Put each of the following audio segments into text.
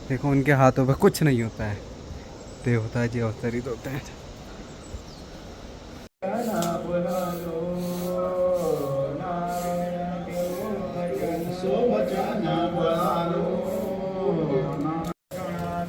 देखो उनके हाथों पे कुछ नहीं होता है, देवता जी अवतरित होते हैं।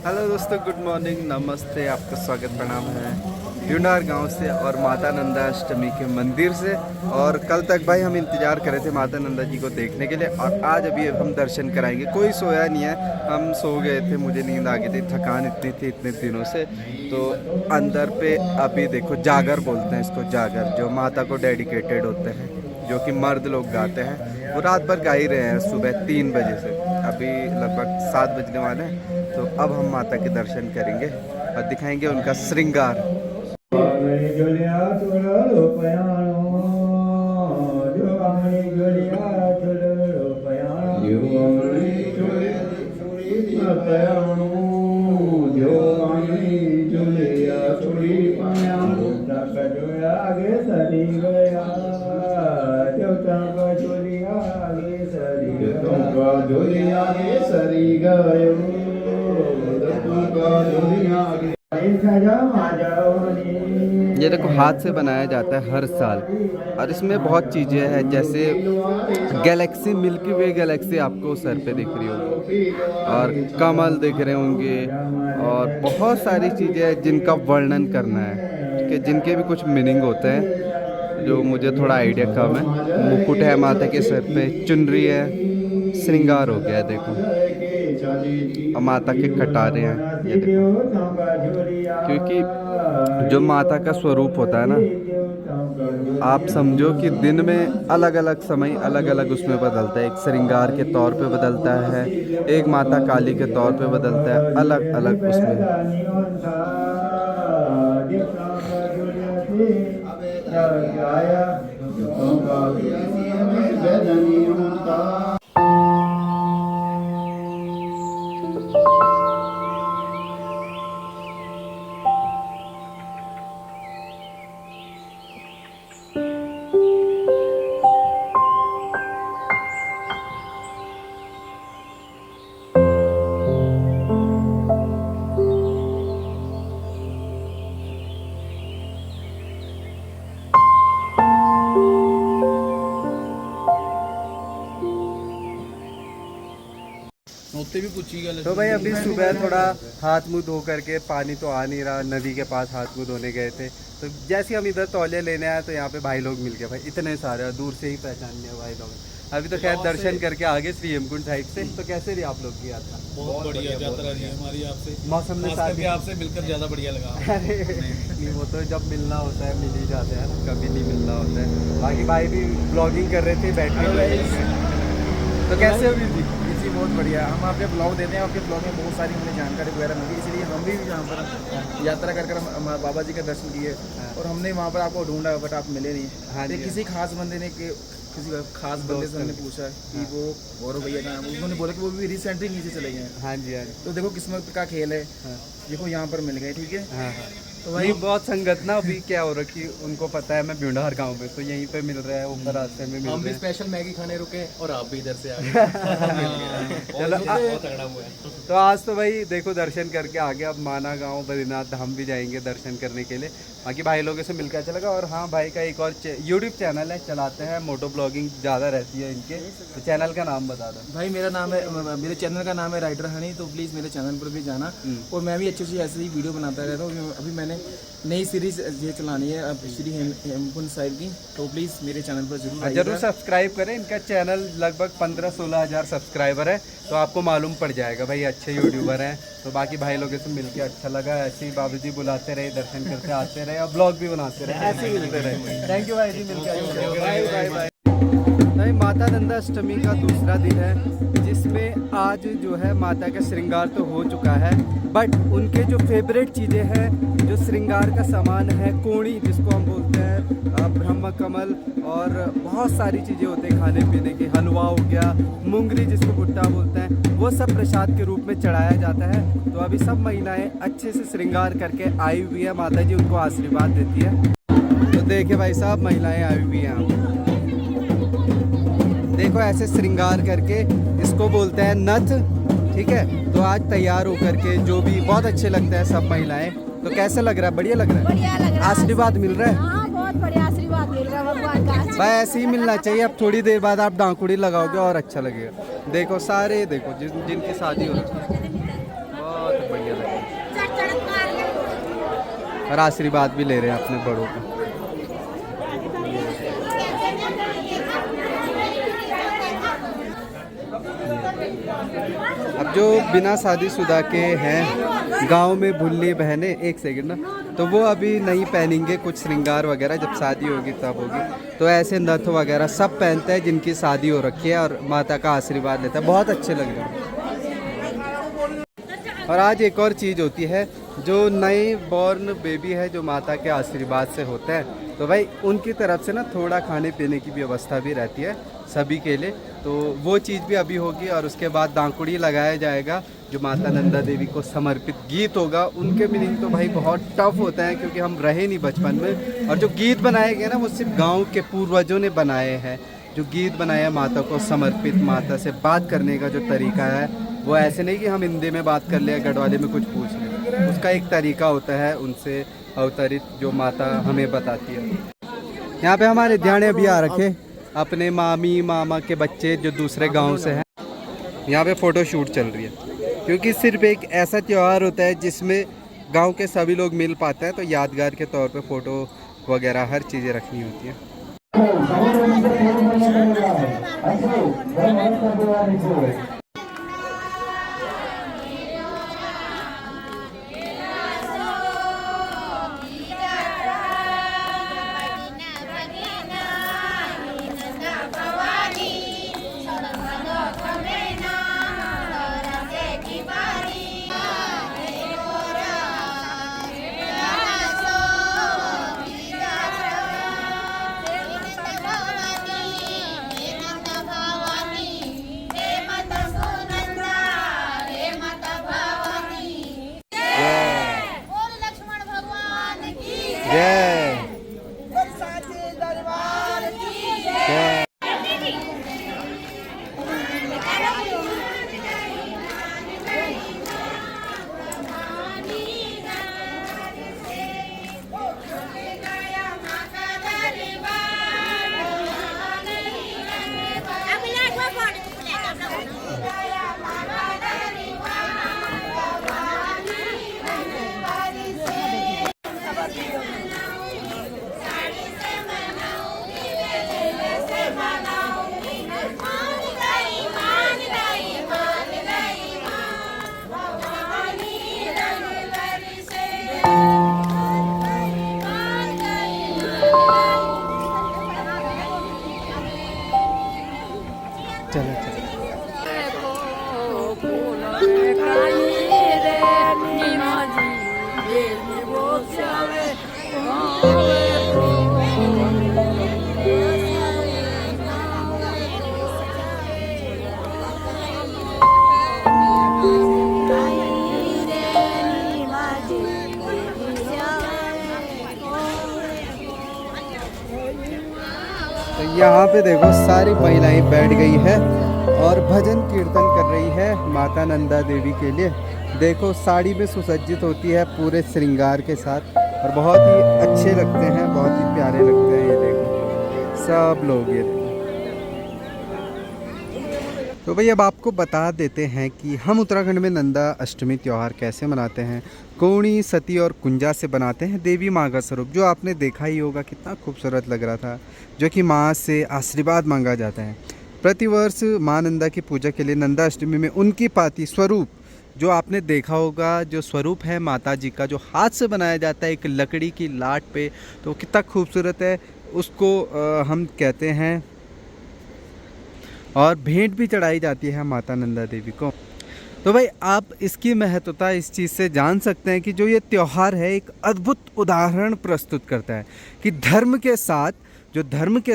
हेलो दोस्तों, गुड मॉर्निंग, नमस्ते, आपका स्वागत प्रणाम है ड्यूंडार गांव से और माता नंदा अष्टमी के मंदिर से। और कल तक भाई हम इंतज़ार कर रहे थे माता नंदा जी को देखने के लिए, और आज अभी हम दर्शन कराएंगे। कोई सोया नहीं है, हम सो गए थे, मुझे नींद आ गई थी, थकान इतनी थी इतने दिनों से। तो अंदर पे अभी देखो जागर बोलते हैं इसको, जागर जो माता को डेडिकेटेड होते हैं, जो कि मर्द लोग गाते हैं। वो रात भर गा ही रहे हैं सुबह 3 बजे से, अभी लगभग 7 बजने वाले हैं। तो अब हम माता के दर्शन करेंगे और दिखाएंगे उनका श्रृंगार। ये देखो हाथ से बनाया जाता है हर साल, और इसमें बहुत चीज़ें हैं, जैसे गैलेक्सी, मिल्की वे गैलेक्सी आपको सर पे दिख रही होगी, और कमल दिख रहे होंगे, और बहुत सारी चीज़ें हैं जिनका वर्णन करना है, ठीक है, जिनके भी कुछ मीनिंग होते हैं जो मुझे थोड़ा आइडिया कम है। मुकुट है माता के सर पे, चुनरी है, श्रृंगार हो गया है देखो, और माता के कटारे हैं ये देखो, क्योंकि जो माता का स्वरूप होता है ना, आप समझो कि दिन में अलग अलग समय अलग अलग उसमें बदलता है। एक श्रृंगार के तौर पे बदलता है, एक माता काली के तौर पे बदलता है, अलग अलग उसमें। तो भाई अभी सुबह थोड़ा हाथ मुंह धो करके, पानी तो आ नहीं रहा, नदी के पास हाथ मुंह धोने गए थे, तो जैसे हम इधर तौलिया लेने आए तो यहाँ पे भाई लोग मिल गए। भाई इतने सारे, और दूर से ही पहचान लिया भाई लोग। अभी तो खैर दर्शन करके आगे श्री हेमकुंड साइड से। तो कैसे रही आप लोग की यात्रा? बहुत बढ़िया यात्रा रही है हमारी आपसे। मौसम ने साथ आपसे मिलकर ज़्यादा बढ़िया लगा। नहीं, वो तो जब मिलना होता है मिल ही जाते हैं ना, कभी नहीं मिलना होता है। बाकी भाई भी ब्लॉगिंग कर रहे थे बैटरी, तो कैसे हुई थी? जी बहुत बढ़िया। हम आपके ब्लॉग देते हैं, आपके ब्लॉग में बहुत सारी हमें जानकारी वगैरह मिली, इसलिए हम भी यहाँ पर यात्रा कर हम बाबा जी का दर्शन किए। और हमने वहाँ पर आपको ढूंढा बट आप मिले नहीं। हाँ जी। किसी खास बंदे ने किसी खास बंदे से हमने पूछा कि वो गौरव भैया का नाम, उन्होंने बोला कि वो भी रिसेंटली नीचे चले गए हैं। हाँ जी, हाँ जी। तो देखो किस्मत का खेल है, देखो यहाँ पर मिल गए। ठीक है। हाँ हाँ। तो भाई बहुत संगत ना, अभी क्या हो रखी, उनको पता है मैं ब्यूंडार गांव में, तो यहीं पे मिल रहा है, ऊपर रास्ते में मिल हम भी रहे हैं। स्पेशल मैगी खाने रुके और आप भी इधर से आ गए। चलो बहुत तगड़ा हुआ है। तो आज तो भाई देखो दर्शन करके आ गया। अब माना गांव बद्रीनाथ धाम भी जाएंगे दर्शन करने के लिए। बाकी भाई लोगों से मिलकर अच्छा लगा। और हाँ, भाई का एक और यूट्यूब चैनल है, चलाते हैं, मोटो ब्लॉगिंग ज़्यादा रहती है इनके, तो चैनल का नाम बता दो भाई। मेरा नाम है, मेरे चैनल का नाम है राइडर हनी, तो प्लीज़ मेरे चैनल पर भी जाना। और मैं भी अच्छी अच्छी ऐसे ही वीडियो बनाता रहता हूँ। अभी मैंने नई सीरीज ये चलानी है अब श्री हेमकुंड साहिब की, तो प्लीज़ मेरे चैनल पर जरूर सब्सक्राइब करें। इनका चैनल लगभग 15-16 हज़ार सब्सक्राइबर है, तो आपको मालूम पड़ जाएगा भाई, अच्छे यूट्यूबर हैं। तो बाकी भाई लोगों से मिलकर अच्छा लगा। ऐसे ही बाबू जी बुलाते रहे, दर्शन करते आते रहे, और ब्लॉग भी बनाते रहे, ऐसे ही मिलते रहे। थैंक यू भाई जी, मिलकर बाय बाय बाय। भाई माता नंदा अष्टमी का दूसरा दिन है, जिसमें आज जो है माता का श्रृंगार तो हो चुका है, बट उनके जो फेवरेट चीज़ें हैं, जो श्रृंगार का सामान है, कोणी जिसको हम बोलते हैं, ब्रह्म कमल, और बहुत सारी चीज़ें होते हैं खाने पीने की, हलवा हो गया, मूंगरी जिसको भुट्टा बोलते हैं, वो सब प्रसाद के रूप में चढ़ाया जाता है। तो अभी सब महिलाएं अच्छे से श्रृंगार करके आई हुई है, माता जी उनको आशीर्वाद देती है। तो देखिए भाई साहब, महिलाएं आई हुई हैं यहाँ, देखो ऐसे श्रृंगार करके, इसको बोलते हैं नथ, ठीक है। तो आज तैयार होकर के जो भी बहुत अच्छे लगते हैं सब महिलाएं। तो कैसा लग रहा है? बढ़िया लग रहा है? बढ़िया लग रहा है। आशीर्वाद मिल रहा है? हाँ बहुत बढ़िया आशीर्वाद मिल रहा है भगवान का। भाई ऐसे ही मिलना चाहिए। अब थोड़ी देर बाद आप डांकुड़ी लगाओगे और अच्छा लगेगा। देखो सारे देखो जिनकी शादी हो रही है, बहुत बढ़िया लग रहा है। और आशीर्वाद भी ले रहे हैं अपने बड़ों को। अब जो बिना शादीशुदा के हैं गांव में भुल्ली बहनें, एक सेकंड ना, तो वो अभी नहीं पहनेंगे कुछ श्रृंगार वगैरह, जब शादी होगी तब होगी। तो ऐसे नथ वगैरह सब पहनते हैं जिनकी शादी हो रखी है और माता का आशीर्वाद लेता है। बहुत अच्छे लग रहे हैं। और आज एक और चीज़ होती है, जो नए बॉर्न बेबी है जो माता के आशीर्वाद से होता है, तो भाई उनकी तरफ से ना थोड़ा खाने पीने की व्यवस्था भी रहती है सभी के लिए। तो वो चीज़ भी अभी होगी। और उसके बाद डांकुड़ी लगाया जाएगा जो माता नंदा देवी को समर्पित गीत होगा। उनके मीनिंग तो भाई बहुत टफ होता है क्योंकि हम रहे नहीं बचपन में। और जो गीत बनाए गए ना वो सिर्फ गाँव के पूर्वजों ने बनाए हैं। जो गीत बनाया माता को समर्पित, माता से बात करने का जो तरीका है वो ऐसे नहीं कि हम हिंदी में बात कर ले, गढ़वाली में कुछ पूछ लें। उसका एक तरीका होता है उनसे अवतरित जो माता हमें बताती है। यहाँ पे हमारे ध्यान अभी आ रखे अपने मामी मामा के बच्चे जो दूसरे गांव से हैं। यहाँ पे फ़ोटो शूट चल रही है क्योंकि सिर्फ एक ऐसा त्यौहार होता है जिसमें गांव के सभी लोग मिल पाते हैं। तो यादगार के तौर पे फ़ोटो वगैरह हर चीज़ें रखनी होती है। चलो चलो। तो यहाँ पे देखो सारी महिलाएं बैठ गई है और भजन कीर्तन कर रही है माता नंदा देवी के लिए। देखो साड़ी में सुसज्जित होती है पूरे श्रृंगार के साथ और बहुत ही अच्छे लगते हैं, बहुत ही प्यारे लगते हैं। ये देखो सब लोग ये देखो। तो भाई अब आपको बता देते हैं कि हम उत्तराखंड में नंदा अष्टमी त्यौहार कैसे मनाते हैं। कोणी, सती और कुंजा से बनाते हैं देवी माँ का स्वरूप, जो आपने देखा ही होगा कितना खूबसूरत लग रहा था, जो कि माँ से आशीर्वाद मांगा जाता है। प्रतिवर्ष माँ नंदा की पूजा के लिए नंदा अष्टमी में उनकी पाती स्वरूप, जो आपने देखा होगा, जो स्वरूप है माता जी का, जो हाथ से बनाया जाता है एक लकड़ी की लाट पे, तो कितना खूबसूरत है, उसको हम कहते हैं। और भेंट भी चढ़ाई जाती है माता नंदा देवी को। तो भाई आप इसकी महत्वता इस चीज़ से जान सकते हैं कि जो ये त्यौहार है एक अद्भुत उदाहरण प्रस्तुत करता है कि धर्म के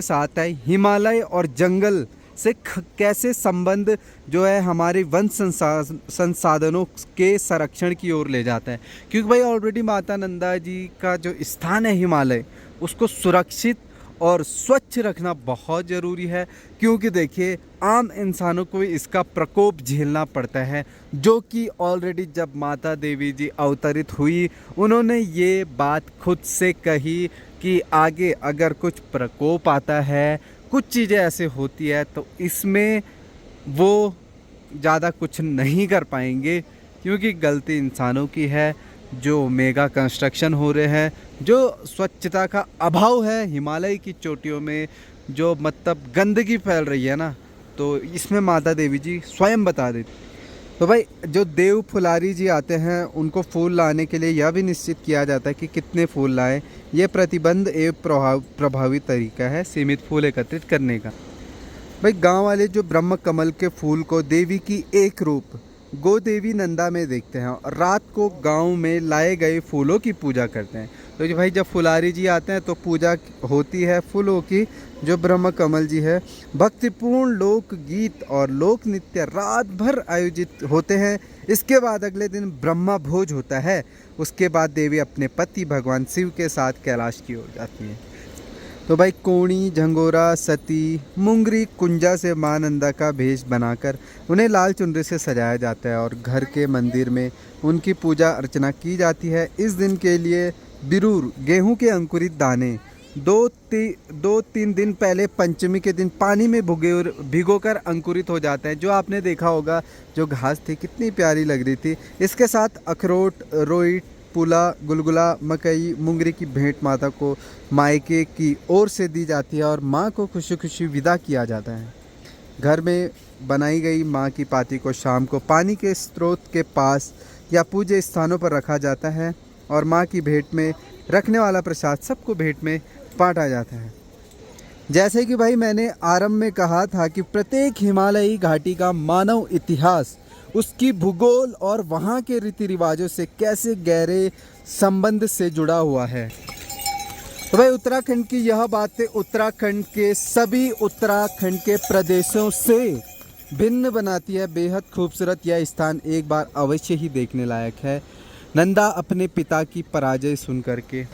साथ है हिमालय और जंगल से कैसे संबंध जो है हमारे वन संसाधनों के संरक्षण की ओर ले जाता है। क्योंकि भाई ऑलरेडी माता नंदा जी का जो स्थान है हिमालय, उसको सुरक्षित और स्वच्छ रखना बहुत ज़रूरी है, क्योंकि देखिए आम इंसानों को इसका प्रकोप झेलना पड़ता है, जो कि ऑलरेडी जब माता देवी जी अवतरित हुई उन्होंने ये बात खुद से कही कि आगे अगर कुछ प्रकोप आता है, कुछ चीज़ें ऐसे होती है तो इसमें वो ज़्यादा कुछ नहीं कर पाएंगे, क्योंकि गलती इंसानों की है। जो मेगा कंस्ट्रक्शन हो रहे हैं, जो स्वच्छता का अभाव है हिमालय की चोटियों में, जो मतलब गंदगी फैल रही है ना, तो इसमें माता देवी जी स्वयं बता देती। तो भाई जो देव फुलारी जी आते हैं उनको फूल लाने के लिए यह भी निश्चित किया जाता है कि कितने फूल लाएं। ये प्रतिबंध एवं प्रभावी तरीका है सीमित फूल एकत्रित करने का। भाई गांव वाले जो ब्रह्म कमल के फूल को देवी की एक रूप गोदेवी नंदा में देखते हैं और रात को गांव में लाए गए फूलों की पूजा करते हैं। तो जी भाई जब फुलारी जी आते हैं तो पूजा होती है फूलों की। जो ब्रह्म कमल जी है, भक्तिपूर्ण लोक गीत और लोक नृत्य रात भर आयोजित होते हैं। इसके बाद अगले दिन ब्रह्मा भोज होता है। उसके बाद देवी अपने पति भगवान शिव के साथ कैलाश की ओर जाती है। तो भाई कोणी, झंगोरा, सती, मुंगरी, कुंजा से मां नंदा का भेष बनाकर उन्हें लाल चुनरी से सजाया जाता है और घर के मंदिर में उनकी पूजा अर्चना की जाती है। इस दिन के लिए बिरूर, गेहूं के अंकुरित दाने 2-3 दिन पहले पंचमी के दिन पानी में भिगोकर अंकुरित हो जाते हैं। जो आपने देखा होगा जो घास थी कितनी प्यारी लग रही थी। इसके साथ अखरोट, रोई, पुला, गुलगुला, मकई, मुंगरी की भेंट माता को मायके की ओर से दी जाती है और माँ को खुशी खुशी विदा किया जाता है। घर में बनाई गई माँ की पाती को शाम को पानी के स्रोत के पास या पूजे स्थानों पर रखा जाता है और माँ की भेंट में रखने वाला प्रसाद सबको भेंट में बांटा जाता है। जैसे कि भाई मैंने आरंभ में कहा था कि प्रत्येक हिमालयी घाटी का मानव इतिहास उसकी भूगोल और वहाँ के रीति रिवाजों से कैसे गहरे संबंध से जुड़ा हुआ है। तो भाई उत्तराखंड की यह बातें उत्तराखंड के सभी उत्तराखंड के प्रदेशों से भिन्न बनाती है। बेहद खूबसूरत यह स्थान एक बार अवश्य ही देखने लायक है। नंदा अपने पिता की पराजय सुन करके।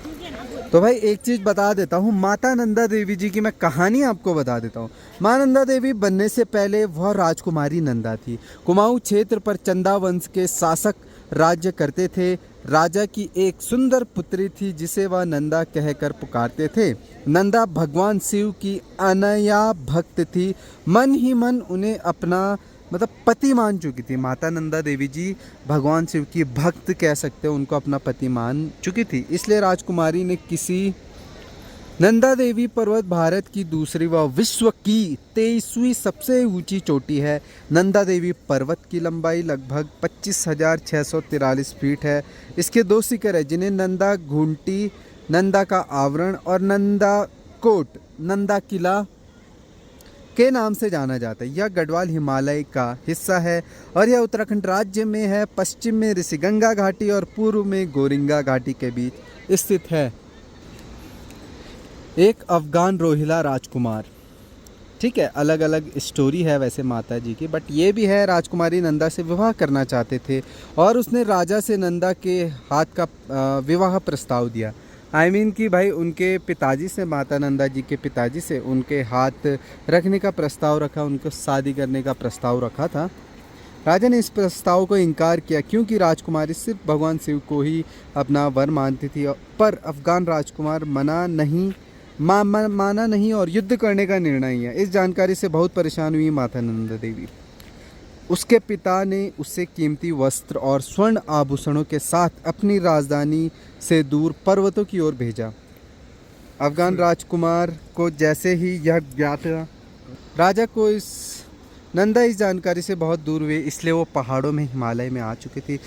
तो भाई एक चीज़ बता देता हूँ, माता नंदा देवी जी की मैं कहानी आपको बता देता हूँ। माँ नंदा देवी बनने से पहले वह राजकुमारी नंदा थी। कुमाऊं क्षेत्र पर चंदा वंश के शासक राज्य करते थे। राजा की एक सुंदर पुत्री थी जिसे वह नंदा कहकर पुकारते थे। नंदा भगवान शिव की अनया भक्त थी। मन ही मन उन्हें अपना मतलब पति मान चुकी थी। माता नंदा देवी जी भगवान शिव की भक्त कह सकते हैं, उनको अपना पति मान चुकी थी। इसलिए राजकुमारी ने किसी नंदा देवी पर्वत भारत की दूसरी व विश्व की 23वीं सबसे ऊंची चोटी है। नंदा देवी पर्वत की लंबाई लगभग 25,643 फीट है। इसके 2 शिखर है जिन्हें नंदा घूंटी, नंदा का आवरण और नंदा कोट, नंदा किला के नाम से जाना जाता है। यह गढ़वाल हिमालय का हिस्सा है और यह उत्तराखंड राज्य में है। पश्चिम में ऋषिगंगा घाटी और पूर्व में गोरिंगा घाटी के बीच स्थित है। एक अफगान रोहिला राजकुमार, ठीक है, अलग अलग स्टोरी है वैसे माता जी की, बट ये भी है राजकुमारी नंदा से विवाह करना चाहते थे और उसने राजा से नंदा के हाथ का विवाह प्रस्ताव दिया। आई मीन कि भाई उनके पिताजी से, माता नंदा जी के पिताजी से उनके हाथ रखने का प्रस्ताव रखा, उनको शादी करने का प्रस्ताव रखा था। राजा ने इस प्रस्ताव को इनकार किया क्योंकि राजकुमारी सिर्फ भगवान शिव को ही अपना वर मानती थी। पर अफगान राजकुमार माना नहीं और युद्ध करने का निर्णय लिया। इस जानकारी से बहुत परेशान हुई माता नंदा देवी। उसके पिता ने उसे कीमती वस्त्र और स्वर्ण आभूषणों के साथ अपनी राजधानी से दूर पर्वतों की ओर भेजा। अफगान राजकुमार को जैसे ही यह ज्ञात हुआ, राजा को नंदा इस जानकारी से बहुत दूर हुए, इसलिए वो पहाड़ों में हिमालय में आ चुकी थी।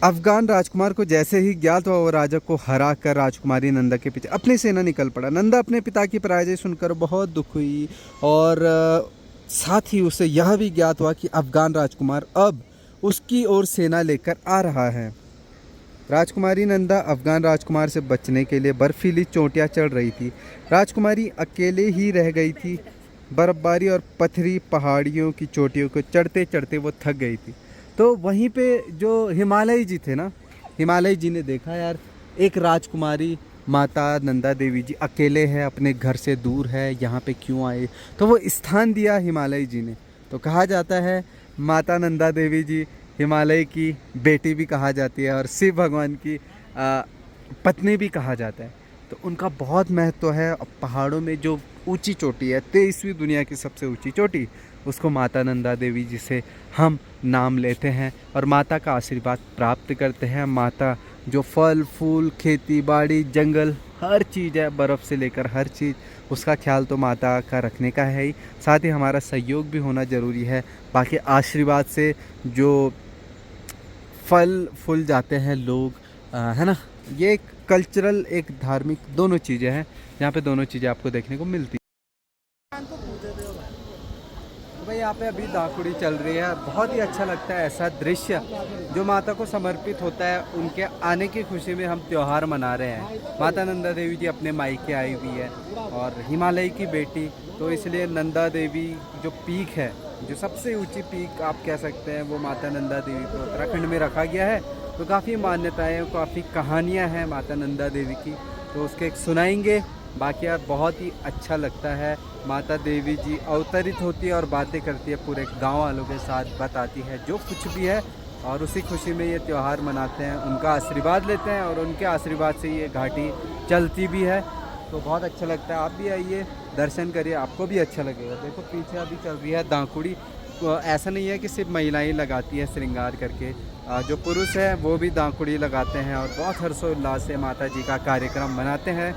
अफगान राजकुमार को जैसे ही ज्ञात हुआ वो राजा को हरा कर राजकुमारी नंदा के पीछे अपनी सेना निकल पड़ा। नंदा अपने पिता की पराजय सुनकर बहुत दुख हुई और साथ ही उसे यह भी ज्ञात हुआ कि अफगान राजकुमार अब उसकी ओर सेना लेकर आ रहा है। राजकुमारी नंदा अफगान राजकुमार से बचने के लिए बर्फीली चोटियां चढ़ रही थी। राजकुमारी अकेले ही रह गई थी। बर्फबारी और पथरी पहाड़ियों की चोटियों को चढ़ते चढ़ते वो थक गई थी। तो वहीं पे जो हिमालय जी थे ना, हिमालय जी ने देखा यार एक राजकुमारी माता नंदा देवी जी अकेले हैं, अपने घर से दूर है, यहाँ पे क्यों आए? तो वो स्थान दिया हिमालय जी ने। तो कहा जाता है माता नंदा देवी जी हिमालय की बेटी भी कहा जाती है और शिव भगवान की पत्नी भी कहा जाता है। तो उनका बहुत महत्व है। अब पहाड़ों में जो ऊंची चोटी है, 23वीं दुनिया की सबसे ऊंची चोटी, उसको माता नंदा देवी जी से हम नाम लेते हैं और माता का आशीर्वाद प्राप्त करते हैं। माता जो फल फूल, खेती बाड़ी, जंगल, हर चीज़ है, बर्फ़ से लेकर हर चीज़, उसका ख्याल तो माता का रखने का है ही, साथ ही हमारा सहयोग भी होना ज़रूरी है। बाकी आशीर्वाद से जो फल फूल जाते हैं लोग, है ना, ये एक कल्चरल, एक धार्मिक, दोनों चीज़ें हैं, यहाँ पे दोनों चीज़ें आपको देखने को मिलती हैं। तो भाई यहाँ पे अभी दाखुड़ी चल रही है, बहुत ही अच्छा लगता है ऐसा दृश्य जो माता को समर्पित होता है। उनके आने की खुशी में हम त्यौहार मना रहे हैं। माता नंदा देवी जी अपने मायके आई हुई है और हिमालय की बेटी, तो इसलिए नंदा देवी जो पीक है, जो सबसे ऊंची पीक आप कह सकते हैं, वो माता नंदा देवी को उत्तराखंड में रखा गया है। तो काफ़ी मान्यताएं, काफ़ी कहानियां हैं माता नंदा देवी की, तो उसके एक सुनाएंगे। बाकी यार बहुत ही अच्छा लगता है। माता देवी जी अवतरित होती है और बातें करती है, पूरे गांव वालों के साथ बताती है जो कुछ भी है, और उसी खुशी में ये त्यौहार मनाते हैं, उनका आशीर्वाद लेते हैं और उनके आशीर्वाद से ये घाटी चलती भी है। तो बहुत अच्छा लगता है। आप भी आइए, दर्शन करिए, आपको भी अच्छा लगेगा। देखो पीछे अभी चल रही है दाखुड़ी। तो ऐसा नहीं है कि सिर्फ महिलाएं लगाती है श्रृंगार करके, जो पुरुष है वो भी दाखुड़ी लगाते हैं और बहुत हर्षोल्लास से माता जी का कार्यक्रम मनाते हैं।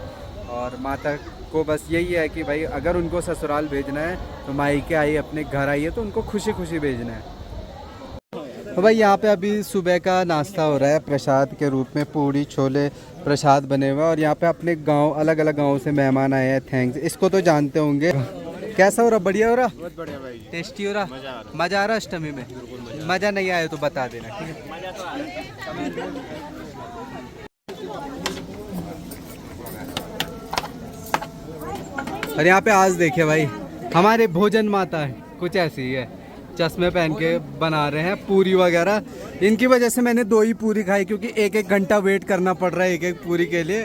और माता को बस यही है कि भाई अगर उनको ससुराल भेजना है तो मायके आई, अपने घर आई है, तो उनको खुशी खुशी भेजना है। तो भाई यहाँ पे अभी सुबह का नाश्ता हो रहा है, प्रसाद के रूप में पूड़ी छोले प्रसाद बने हुए हैं। और यहाँ पे अपने गांव, अलग अलग गांव से मेहमान आए हैं। थैंक्स, इसको तो जानते होंगे। कैसा हो रहा? बढ़िया हो रहा? बहुत बढ़िया भाई। टेस्टी हो रहा? मज़ा आ रहा अष्टमी में? मज़ा नहीं आया तो बता देना, ठीक है? और यहाँ पे आज देखिए भाई, हमारे भोजन माता है कुछ ऐसी ही है, चश्मे पहन के बना रहे हैं पूरी वगैरह। इनकी वजह से मैंने 2 ही पूरी खाई, क्योंकि 1-1 घंटा वेट करना पड़ रहा है 1-1 पूरी के लिए,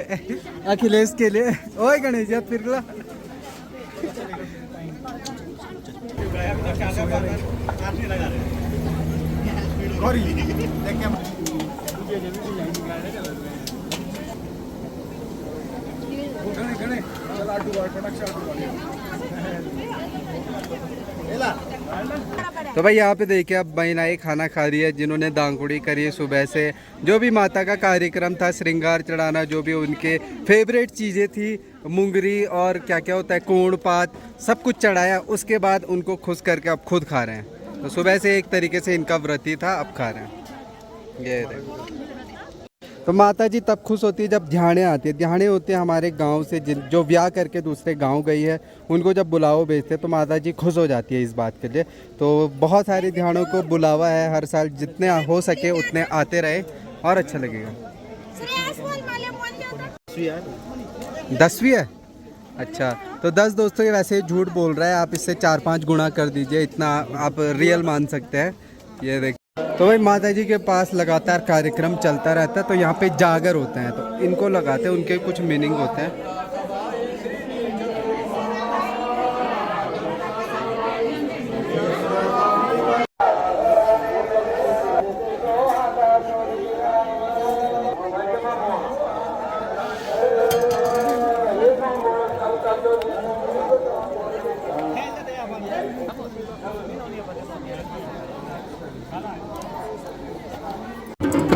अखिलेश के लिए। ओए गणेश जी फिर तो भाई यहाँ पे देखिए अब महिलाएं खाना खा रही है, जिन्होंने दांगुड़ी करी है सुबह से। जो भी माता का कार्यक्रम था, श्रृंगार चढ़ाना, जो भी उनके फेवरेट चीज़ें थी, मुंगरी और क्या क्या होता है, कोण पात, सब कुछ चढ़ाया। उसके बाद उनको खुश करके अब खुद खा रहे हैं। तो सुबह से एक तरीके से इनका व्रत ही था, अब खा रहे हैं। ये देखो, तो माता जी तब खुश होती है जब ध्याने आती है। ध्याने होते हैं हमारे गांव से, जो ब्याह करके दूसरे गांव गई है, उनको जब बुलावा भेजते हैं तो माता जी खुश हो जाती है इस बात के लिए। तो बहुत सारे ध्यानों को बुलावा है, हर साल जितने हो सके उतने आते रहे और अच्छा लगेगा। 10वीं है? अच्छा, तो 10 दोस्तों ये वैसे झूठ बोल रहा है, आप इससे 4-5 गुना कर दीजिए, इतना आप रियल मान सकते हैं। ये देख, तो भाई माता जी के पास लगातार कार्यक्रम चलता रहता है। तो यहाँ पे जागर होते हैं, तो इनको लगाते हैं, उनके कुछ मीनिंग होते हैं।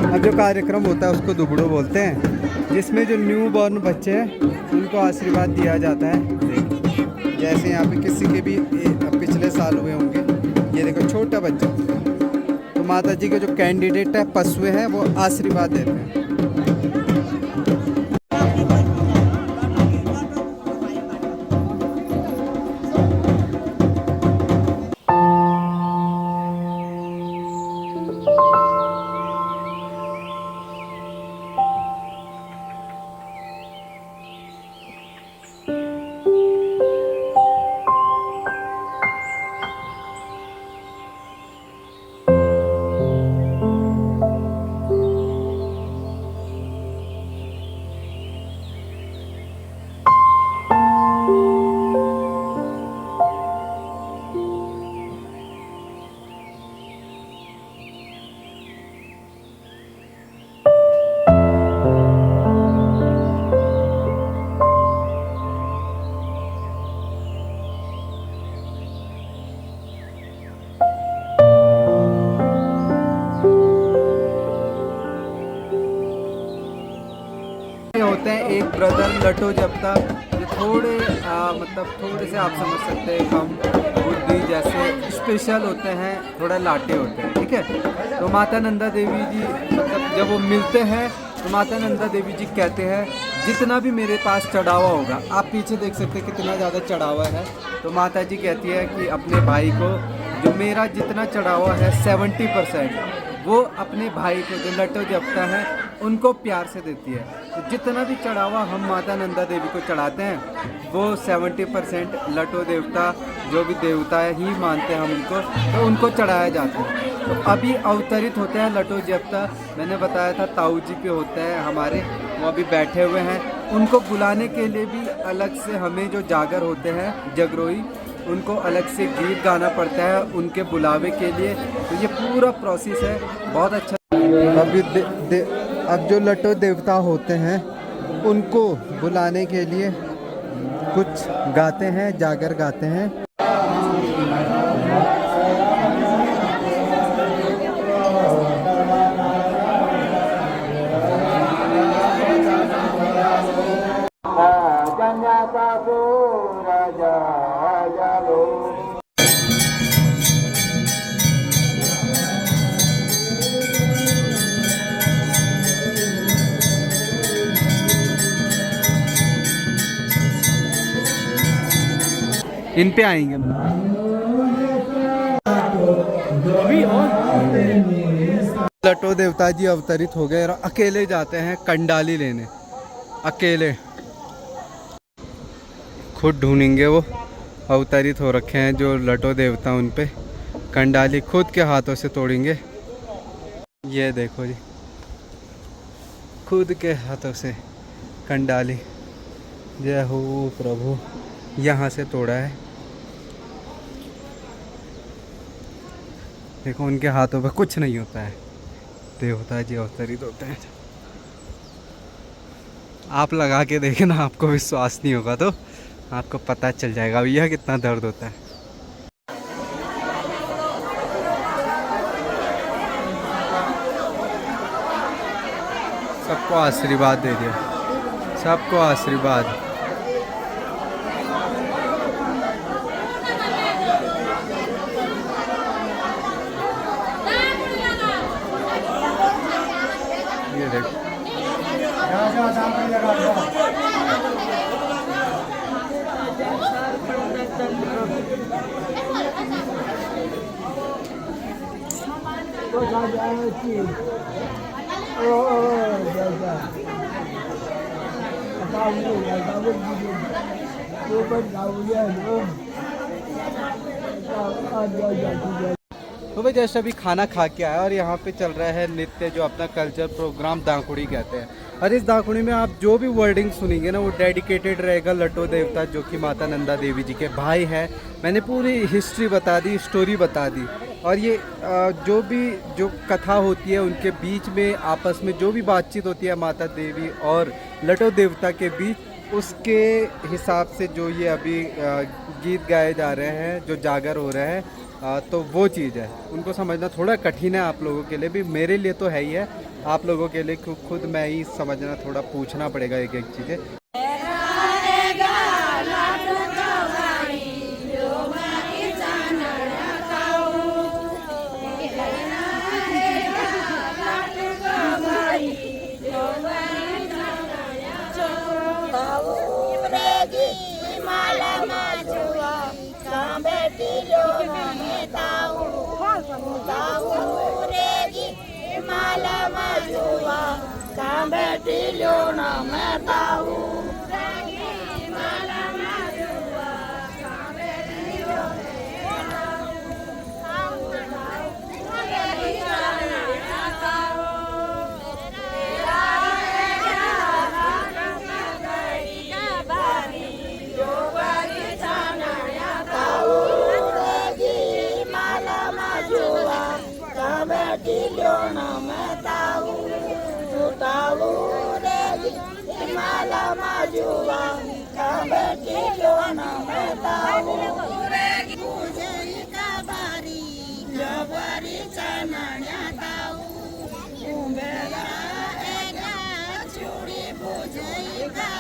अब जो कार्यक्रम होता है उसको दुबड़ो बोलते हैं, जिसमें जो न्यू बॉर्न बच्चे हैं उनको आशीर्वाद दिया जाता है। देखो जैसे यहाँ पे किसी के भी पिछले साल हुए होंगे, ये देखो छोटा बच्चा, तो माता जी के जो कैंडिडेट है, पशुए हैं, वो आशीर्वाद देते हैं। ब्रदर लटो जप्ता, ये थोड़े मतलब थोड़े से आप समझ सकते हैं कम बुद्धि जैसे स्पेशल होते हैं, थोड़ा लाटे होते हैं, ठीक है। तो माता नंदा देवी जी मतलब जब वो मिलते हैं तो माता नंदा देवी जी कहते हैं जितना भी मेरे पास चढ़ावा होगा, आप पीछे देख सकते हैं कितना ज़्यादा चढ़ावा है, तो माता जी कहती है कि अपने भाई को जो मेरा जितना चढ़ावा है 70% वो अपने भाई को जो लटो जपता है उनको प्यार से देती है। तो जितना भी चढ़ावा हम माता नंदा देवी को चढ़ाते हैं वो 70% लटो देवता जो भी देवता है ही मानते हैं हम उनको, तो उनको चढ़ाया जाता है। तो अभी अवतरित होते हैं लटो जप्ता, मैंने बताया था ताऊ जी पे होते हैं हमारे, वो अभी बैठे हुए हैं। उनको बुलाने के लिए भी अलग से हमें जो जागर होते हैं जगरोई, उनको अलग से गीत गाना पड़ता है उनके बुलावे के लिए। तो ये पूरा प्रोसेस है, बहुत अच्छा। अभी अब जो लटो देवता होते हैं उनको बुलाने के लिए कुछ गाते हैं, जागर गाते हैं। इन पे आएंगे लटो देवता जी अवतरित हो गए और अकेले जाते हैं कंडाली लेने, अकेले खुद ढूंढेंगे। वो अवतरित हो रखे हैं जो लटो देवता, उन पे कंडाली खुद के हाथों से तोड़ेंगे। ये देखो जी, खुद के हाथों से कंडाली, जय हो प्रभु, यहाँ से तोड़ा है। देखो उनके हाथों पे कुछ नहीं होता है, देवता जी अवतरित होते हैं। आप लगा के देखना, आपको विश्वास नहीं होगा तो आपको पता चल जाएगा भैया कितना दर्द होता है। सबको आशीर्वाद दे दिया, सबको आशीर्वाद। ये देखो तो भाई जैसे अभी खाना खा के आया और यहाँ पे चल रहा है नृत्य, जो अपना कल्चर प्रोग्राम दांकुड़ी कहते हैं। और इस दांकुड़ी में आप जो भी वर्डिंग सुनेंगे ना वो डेडिकेटेड रहेगा लटो देवता, जो कि माता नंदा देवी जी के भाई हैं। मैंने पूरी हिस्ट्री बता दी, स्टोरी बता दी। और ये जो भी जो कथा होती है उनके बीच में आपस में जो भी बातचीत होती है माता देवी और लटो देवता के बीच, उसके हिसाब से जो ये अभी गीत गाए जा रहे हैं, जो जागर हो रहे हैं, तो वो चीज़ है। उनको समझना थोड़ा कठिन है आप लोगों के लिए भी, मेरे लिए तो है ही है, आप लोगों के लिए खुद मैं ही समझना, थोड़ा पूछना पड़ेगा एक एक चीज़ें।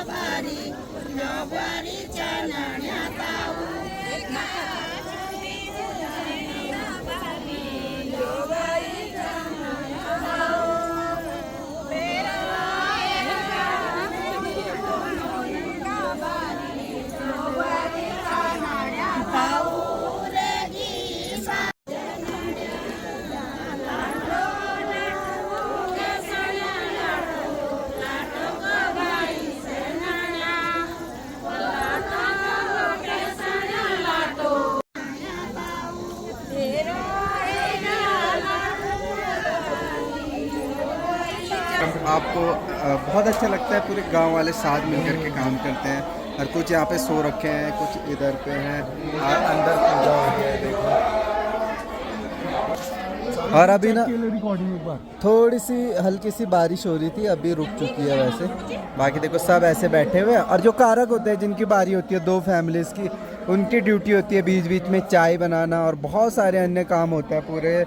Bye. आपको बहुत अच्छा लगता है, पूरे गांव वाले साथ मिलकर के काम करते हैं। और कुछ यहाँ पे सो रखे हैं, कुछ इधर पे हैं, और अंदर पूजा हो गया है देखो। और अभी ना थोड़ी सी हल्की सी बारिश हो रही थी, अभी रुक चुकी है वैसे। बाकी देखो सब ऐसे बैठे हुए हैं, और जो कारक होते हैं जिनकी बारी होती है 2 फैमिलीज़ की, उनकी ड्यूटी होती है बीच बीच में चाय बनाना और बहुत सारे अन्य काम होता है पूरे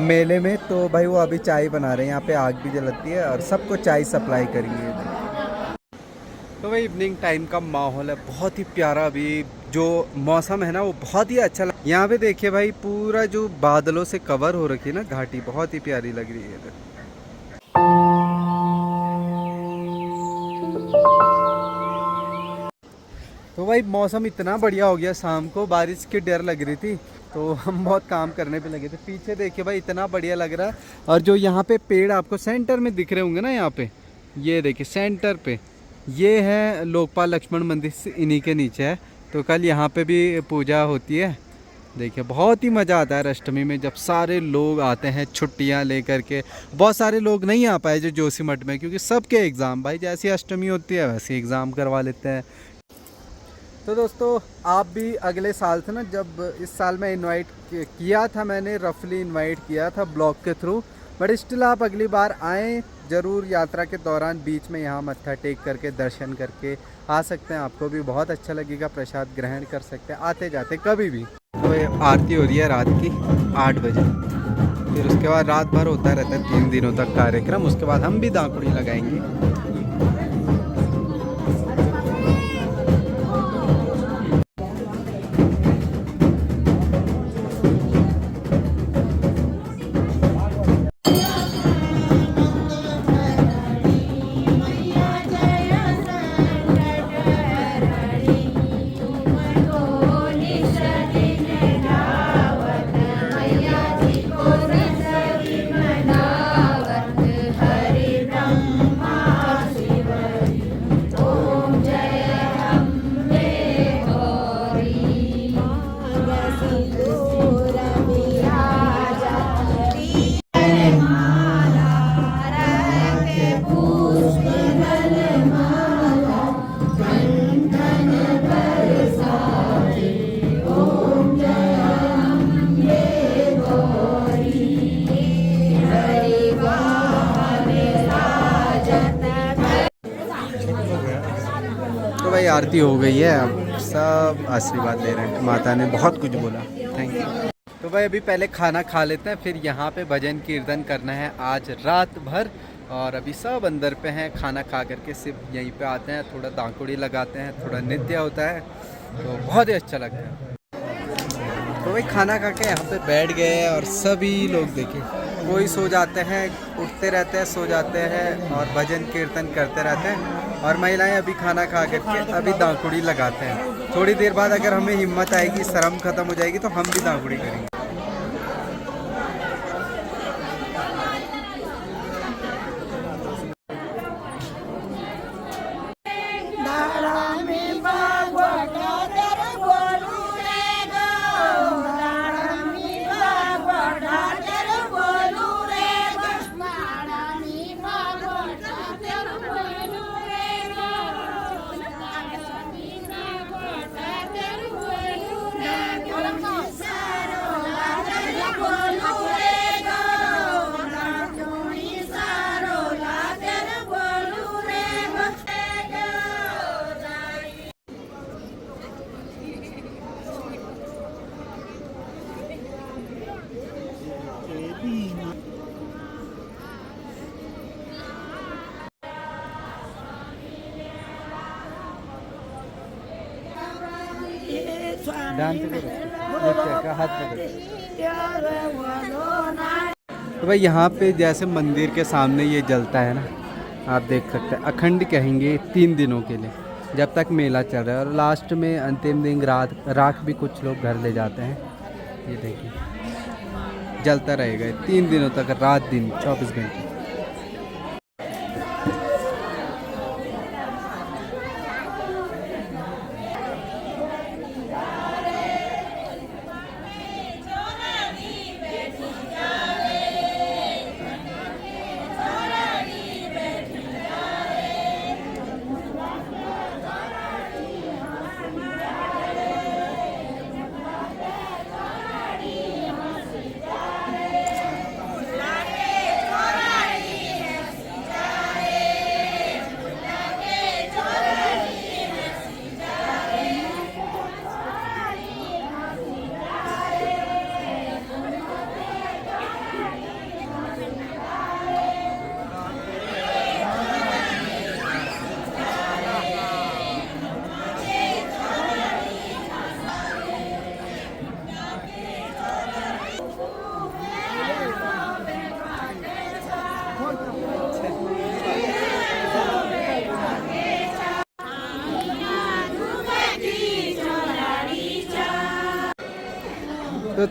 मेले में। तो भाई वो अभी चाय बना रहे हैं, यहाँ पे आग भी जलती है और सबको चाय सप्लाई करेंगे। तो भाई इवनिंग टाइम का माहौल है, बहुत ही प्यारा। अभी जो मौसम है ना वो बहुत ही अच्छा यहाँ पे देखिए भाई, पूरा जो बादलों से कवर हो रखी है ना घाटी, बहुत ही प्यारी लग रही है इधर। तो भाई मौसम इतना बढ़िया हो गया, शाम को बारिश की डर लग रही थी तो हम बहुत काम करने पे लगे थे। पीछे देखिए भाई इतना बढ़िया लग रहा है। और जो यहाँ पे पेड़ आपको सेंटर में दिख रहे होंगे ना, यहाँ पे ये देखिए सेंटर पे, ये है लोकपाल लक्ष्मण मंदिर, से इन्हीं के नीचे है। तो कल यहाँ पे भी पूजा होती है। देखिए बहुत ही मज़ा आता है अष्टमी में, जब सारे लोग आते हैं छुट्टियाँ लेकर के। बहुत सारे लोग नहीं आ पाए जो जोशीमठ में, क्योंकि सबके एग्ज़ाम, भाई जैसी अष्टमी होती है वैसे एग्ज़ाम करवा लेते हैं। तो दोस्तों आप भी अगले साल से ना, जब इस साल मैं इनवाइट किया था, मैंने रफली इनवाइट किया था ब्लॉग के थ्रू, बट स्टिल आप अगली बार आएँ ज़रूर। यात्रा के दौरान बीच में यहाँ मत्था टेक करके दर्शन करके आ सकते हैं, आपको भी बहुत अच्छा लगेगा। प्रसाद ग्रहण कर सकते हैं आते जाते कभी भी। तो ये आरती हो रही है रात की 8 बजे, फिर उसके बाद रात भर होता रहता है 3 दिनों तक कार्यक्रम। उसके बाद हम भी दांकुड़ी लगाएंगे। तो भाई आरती हो गई है, अब सब आशीर्वाद ले रहे हैं। माता ने बहुत कुछ बोला, थैंक यू। तो भाई अभी पहले खाना खा लेते हैं, फिर यहाँ पे भजन कीर्तन करना है आज रात भर। और अभी सब अंदर पे हैं, खाना खा करके सिर्फ यहीं पे आते हैं, थोड़ा दांकुड़ी लगाते हैं, थोड़ा नृत्य होता है, तो बहुत ही अच्छा लगता है। तो भाई खाना खा के यहाँ पे बैठ गए और सभी लोग देखें, कोई सो जाते हैं, उठते रहते हैं, सो जाते हैं और भजन कीर्तन करते रहते हैं। और महिलाएं अभी खाना खा करके अभी दांकुड़ी लगाते हैं। थोड़ी देर बाद अगर हमें हिम्मत आएगी, शर्म खत्म हो जाएगी, तो हम भी दांकुड़ी करेंगे। डांस करो, नृत्य का हाथ पकड़ो। तो भाई यहाँ पे जैसे मंदिर के सामने ये जलता है ना, आप देख सकते हैं, अखंड कहेंगे 3 दिनों के लिए, जब तक मेला चल रहा है। और लास्ट में अंतिम दिन राख भी कुछ लोग घर ले जाते हैं। ये देखिए जलता रहेगा 3 दिनों तक, रात दिन 24 घंटे।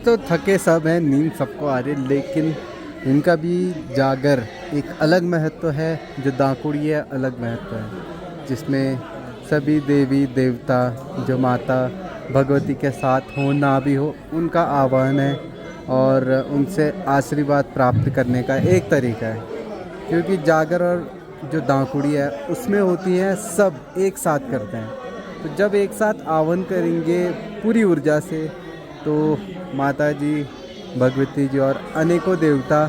तो थके सब हैं, नींद सबको आ रही, लेकिन इनका भी जागर एक अलग महत्व है। जो दाकुड़ी है अलग महत्व है, जिसमें सभी देवी देवता जो माता भगवती के साथ हो ना भी हो, उनका आह्वान है और उनसे आशीर्वाद प्राप्त करने का एक तरीका है। क्योंकि जागर और जो दाकुड़ी है उसमें होती हैं सब एक साथ करते हैं, तो जब एक साथ आह्वान करेंगे पूरी ऊर्जा से, तो माता जी भगवती जी और अनेकों देवता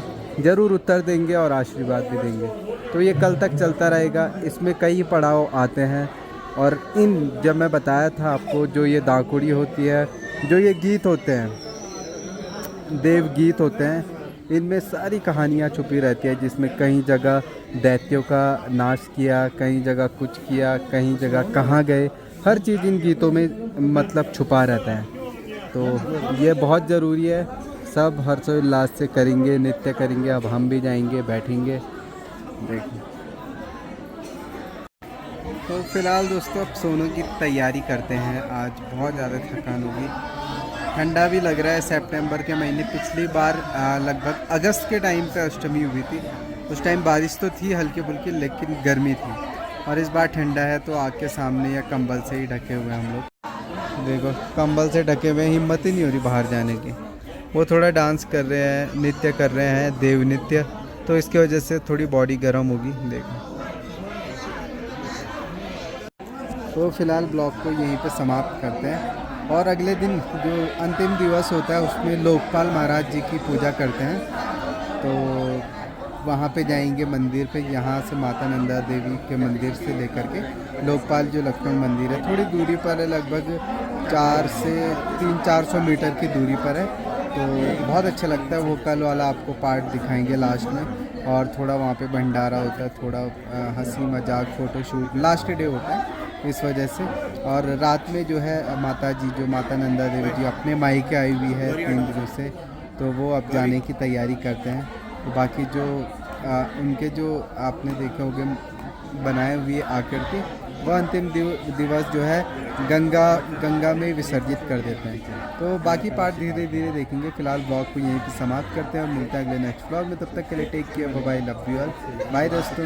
ज़रूर उत्तर देंगे और आशीर्वाद भी देंगे। तो ये कल तक चलता रहेगा। इसमें कई पड़ाव आते हैं और इन जब मैं बताया था आपको, जो ये दाकुड़ी होती है, जो ये गीत होते हैं, देव गीत होते हैं, इनमें सारी कहानियाँ छुपी रहती है, जिसमें कहीं जगह दैत्यों का नाश किया, कहीं जगह कुछ किया, कहीं जगह कहाँ गए, हर चीज़ इन गीतों में मतलब छुपा रहता है। तो ये बहुत ज़रूरी है, सब हर्षोल्लास से करेंगे, नृत्य करेंगे। अब हम भी जाएंगे, बैठेंगे, देखिए। तो फिलहाल दोस्तों अब सोने की तैयारी करते हैं। आज बहुत ज़्यादा थकान होगी, ठंडा भी लग रहा है। सितंबर के महीने पिछली बार लगभग अगस्त के टाइम पे अष्टमी हुई थी, उस टाइम बारिश तो थी हल्की फुल्की, लेकिन गर्मी थी। और इस बार ठंडा है तो आग के सामने या कंबल से ही ढके हुए हम लोग। देखो कंबल से ढके हुए, हिम्मत ही नहीं हो रही बाहर जाने की। वो थोड़ा डांस कर रहे हैं, नृत्य कर रहे हैं, देव नृत्य, तो इसकी वजह से थोड़ी बॉडी गर्म होगी। देखो तो फिलहाल ब्लॉग को यहीं पे समाप्त करते हैं। और अगले दिन जो अंतिम दिवस होता है उसमें लोकपाल महाराज जी की पूजा करते हैं, तो वहाँ पे जाएंगे मंदिर पे। यहाँ से माता नंदा देवी के मंदिर से लेकर के लोकपाल जो लक्ष्मण मंदिर है, थोड़ी दूरी पर है, लगभग 4 से 300-400 मीटर की दूरी पर है। तो बहुत अच्छा लगता है। वो कल वाला आपको पार्ट दिखाएंगे लास्ट में। और थोड़ा वहाँ पे भंडारा होता है, थोड़ा हंसी मजाक फ़ोटोशूट, लास्ट डे होता है इस वजह से। और रात में जो है माता जी, जो माता नंदा देवी जी अपने मायके आई हुई है 3 दिनों से, तो वो अब जाने की तैयारी करते हैं। तो बाकी जो उनके जो आपने देखे होंगे बनाए हुए आकृति, वह अंतिम दिवस जो है गंगा में विसर्जित कर देते हैं। तो बाकी पार्ट धीरे धीरे देखेंगे। फिलहाल ब्लॉग को यहीं पर समाप्त करते हैं और मिलते हैं अगले नेक्स्ट ब्लॉग में। तब तक के लिए take care, bye, love you all, bye दोस्तों।